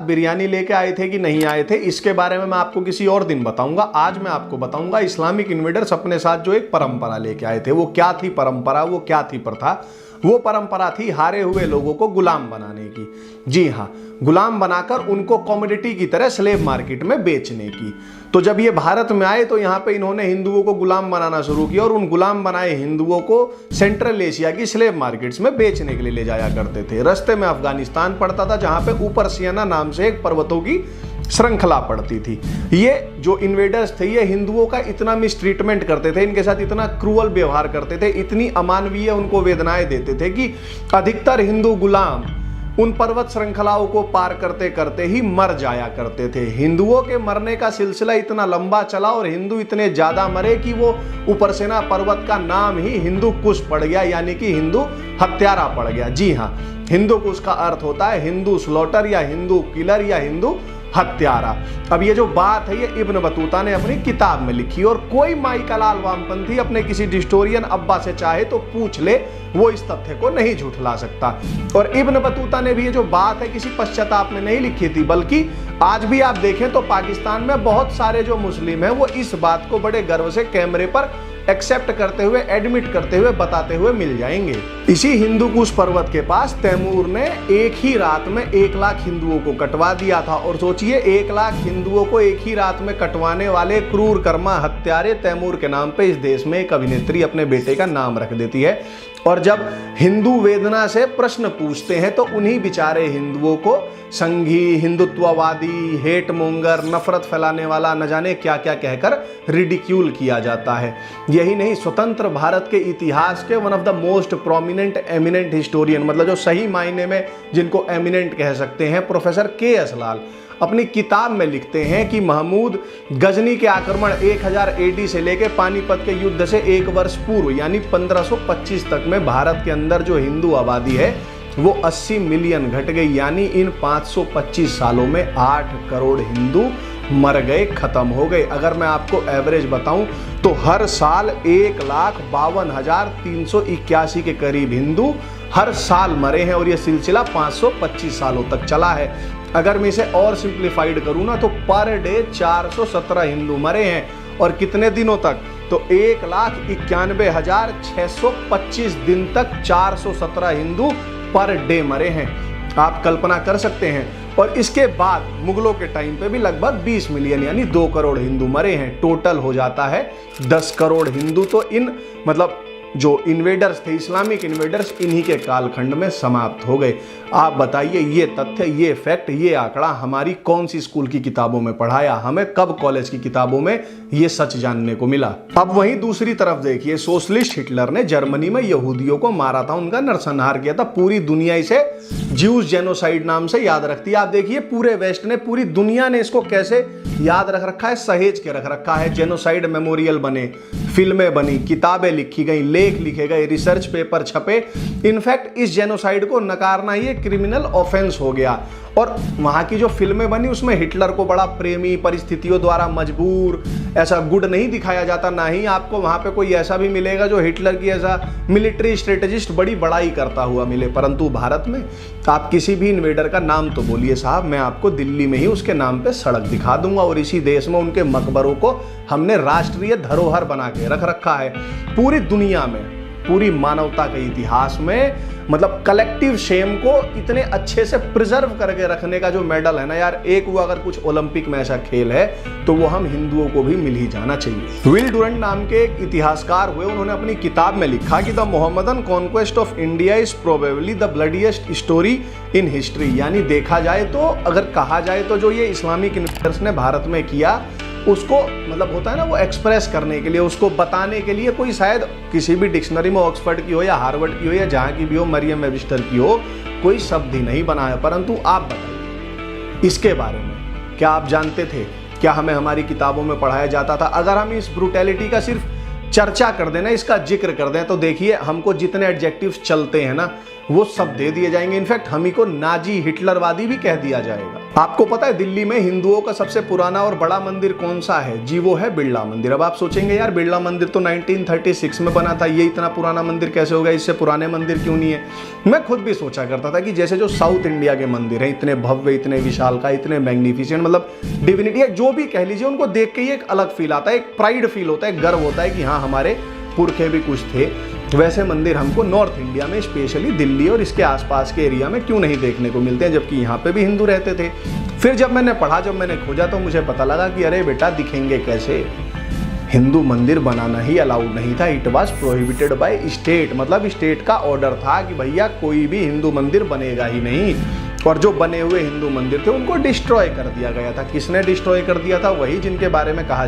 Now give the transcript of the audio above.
बिरयानी लेके आए थे कि नहीं आए थे, इसके बारे में मैं आपको किसी और दिन बताऊंगा। आज मैं आपको बताऊंगा इस्लामिक इन्वेडर्स अपने साथ जो एक परंपरा लेके आए थे। वो क्या थी परंपरा, वो क्या थी प्रथा? वो परंपरा थी हारे हुए लोगों को गुलाम बनाने की। जी हाँ, गुलाम बनाकर उनको कमोडिटी की तरह स्लेव मार्केट में बेचने की। तो जब ये भारत में आए तो यहाँ पे इन्होंने हिंदुओं को गुलाम बनाना शुरू किया और उन गुलाम बनाए हिंदुओं को सेंट्रल एशिया की स्लेव मार्केट्स में बेचने के लिए ले जाया करते थे। रास्ते में अफगानिस्तान पड़ता था, जहाँ पे ऊपर सियाना नाम से एक पर्वतों की श्रृंखला पड़ती थी। ये जो इन्वेडर्स थे ये हिंदुओं का इतना मिसट्रीटमेंट करते थे, इनके साथ इतना क्रूअल व्यवहार करते थे, इतनी अमानवीय उनको वेदनाएं देते थे कि अधिकतर हिंदू गुलाम उन पर्वत श्रृंखलाओं को पार करते करते ही मर जाया करते थे। हिंदुओं के मरने का सिलसिला इतना लंबा चला और हिंदू इतने ज्यादा मरे कि वो ऊपर सेना पर्वत का नाम ही हिंदू कुश पड़ गया, यानी कि हिंदू हत्यारा पड़ गया। जी हाँ, हिंदू कुश का अर्थ होता है हिंदू स्लॉटर या हिंदू किलर या हिंदू हत्यारा। अब ये जो बात है ये इब्न बतूता ने अपनी किताब में लिखी और कोई माई कलाल वामपंथी अपने किसी डिस्टोरियन अब्बा से चाहे तो पूछ ले, वो इस तथ्य को नहीं झुठला सकता। और इब्न बतूता ने भी ये जो बात है किसी पश्चाताप में नहीं लिखी थी, बल्कि आज भी आप देखें तो पाकिस्तान में बहुत सारे जो मुस्लिम हैं वो इस बात को बड़े गर्व से कैमरे पर एक्सेप्ट करते हुए, एडमिट करते हुए, बताते हुए मिल जाएंगे। इसी हिंदू कुश पर्वत के पास तैमूर ने एक ही रात में 1 लाख हिंदुओं को कटवा दिया था। और सोचिए 1 लाख हिंदुओं को एक ही रात में कटवाने वाले क्रूर कर्मा हत्यारे तैमूर के नाम पे इस देश में एक अभिनेत्री अपने बेटे का नाम रख देती है। और जब हिंदू वेदना से प्रश्न पूछते हैं तो उन्हीं बेचारे हिंदुओं को संघी, हिंदुत्ववादी, हेट मोंगर, नफरत फैलाने वाला न जाने क्या क्या कहकर रिडिक्यूल किया जाता है। यही नहीं, स्वतंत्र भारत के इतिहास के one of the most prominent eminent historian, मतलब जो सही मायने में जिनको एमिनेंट कह सकते हैं, प्रोफेसर के.एस. लाल अपनी किताब में लिखते हैं कि महमूद गजनी के आक्रमण 1000 AD से लेकर पानीपत के युद्ध से 1 वर्ष पूर्व यानी 1525 तक में भारत के अंदर जो हिंदू आबादी है वो 80 मिलियन घट गई। यानी इन 525 सालों में 8 करोड़ हिंदू मर गए, खत्म हो गए। अगर मैं आपको एवरेज बताऊं तो हर साल 1,52,381 के करीब हिंदू हर साल मरे हैं और यह सिलसिला 525 सालों तक चला है। अगर मैं इसे और सिंप्लीफाइड करूं ना तो पर डे 417 हिंदू मरे हैं। और कितने दिनों तक? तो 1,91,625 दिन तक 417 हिंदू पर डे मरे हैं। आप कल्पना कर सकते हैं। और इसके बाद मुगलों के टाइम पे भी लगभग 20 मिलियन यानी 2 करोड़ हिंदू मरे हैं। टोटल हो जाता है 10 करोड़ हिंदू। तो इन मतलब जो इन्वेडर्स थे, इस्लामिक इन्वेडर्स, इन्हीं के कालखंड में समाप्त हो गए। आप बताइए ये तथ्य, ये फैक्ट, ये आंकड़ा हमारी कौन सी स्कूल की किताबों में पढ़ाया? हमें कब कॉलेज की किताबों में ये सच जानने को मिला? अब वहीं दूसरी तरफ देखिए, सोशलिस्ट हिटलर ने जर्मनी में यहूदियों को मारा था, उनका नरसंहार किया था। पूरी दुनिया इसे ज्यूज जेनोसाइड नाम से याद रखती है। आप देखिए पूरे वेस्ट ने, पूरी दुनिया ने इसको कैसे याद रख रखा है, सहेज के रख रखा है। जेनोसाइड मेमोरियल बने, फिल्में बनी, किताबें लिखी गई, लेख लिखे गए, रिसर्च पेपर छपे। इनफैक्ट इस जेनोसाइड को नकारना ही क्रिमिनल ऑफेंस हो गया। और वहां की जो फिल्में बनी उसमें हिटलर को बड़ा प्रेमी, परिस्थितियों द्वारा मजबूर, ऐसा गुड नहीं दिखाया जाता। ना ही आपको वहां पे कोई ऐसा भी मिलेगा जो हिटलर की ऐसा मिलिट्री स्ट्रेटेजिस्ट बड़ी बड़ाई करता हुआ मिले। परंतु भारत में आप किसी भी इन्वेडर का नाम तो बोलिए साहब, मैं आपको दिल्ली में ही उसके नाम पे सड़क दिखा दूंगा। और इसी देश में उनके मकबरों को हमने राष्ट्रीय धरोहर बना के रख रखा है। पूरी दुनिया में, पूरी मानवता के इतिहास में, मतलब कलेक्टिव शेम को इतने अच्छे से प्रिजर्व करके रखने का जो मेडल है ना यार, एक वो अगर कुछ ओलंपिक में ऐसा खेल है तो वो हम हिंदुओं को भी मिल ही जाना चाहिए। विल डुरंट नाम के एक इतिहासकार हुए, उन्होंने अपनी किताब में लिखा कि the Mohammedan conquest of India is probably the bloodiest story in history. यानी देखा जाए तो, अगर कहा जाए तो जो ये इस्लामिक इन्वेडर्स ने भारत में किया उसको, मतलब होता है ना, वो एक्सप्रेस करने के लिए, उसको बताने के लिए कोई शायद किसी भी डिक्शनरी में ऑक्सफोर्ड की हो या हार्वर्ड की हो या जहाँ की भी हो, मरियम वेबस्टर की हो, कोई शब्द ही नहीं बना है। परंतु आप बताइए इसके बारे में, क्या आप जानते थे? क्या हमें हमारी किताबों में पढ़ाया जाता था? अगर हम इस ब्रूटैलिटी का सिर्फ चर्चा कर देना, इसका जिक्र कर दें, तो देखिए हमको जितने एडजेक्टिव्स चलते हैं ना वो सब दे दिए जाएंगे। इनफैक्ट हम ही को नाजी हिटलरवादी भी कह दिया जाएगा। आपको पता है दिल्ली में हिंदुओं का सबसे पुराना और बड़ा मंदिर कौन सा है? जी वो है बिरला मंदिर। अब आप सोचेंगे यार बिरला मंदिर तो 1936 में बना था, ये इतना पुराना मंदिर कैसे हो गया, इससे पुराने मंदिर क्यों नहीं है? मैं खुद भी सोचा करता था कि जैसे जो साउथ इंडिया के मंदिर हैं इतने भव्य, इतने विशालकाय, इतने मैग्निफिसेंट, मतलब डिविनिटी जो भी कह लीजिए, उनको देख के ही एक अलग फील आता है, एक प्राइड फील होता है, गर्व होता है कि हाँ हमारे पुरखे भी कुछ थे। वैसे मंदिर हमको नॉर्थ इंडिया में, स्पेशली दिल्ली और इसके आसपास के एरिया में क्यों नहीं देखने को मिलते हैं, जबकि यहाँ पे भी हिंदू रहते थे। फिर जब मैंने पढ़ा, जब मैंने खोजा तो मुझे पता लगा कि अरे बेटा दिखेंगे कैसे, हिंदू मंदिर बनाना ही अलाउड नहीं था। It was prohibited by state, मतलब स्टेट का ऑर्डर था कि भैया कोई भी हिंदू मंदिर बनेगा ही नहीं। और जो बने हुए हिंदू मंदिर थे उनको डिस्ट्रॉय कर दिया गया था। किसने डिस्ट्रॉय कर दिया था? वही जिनके बारे में कहा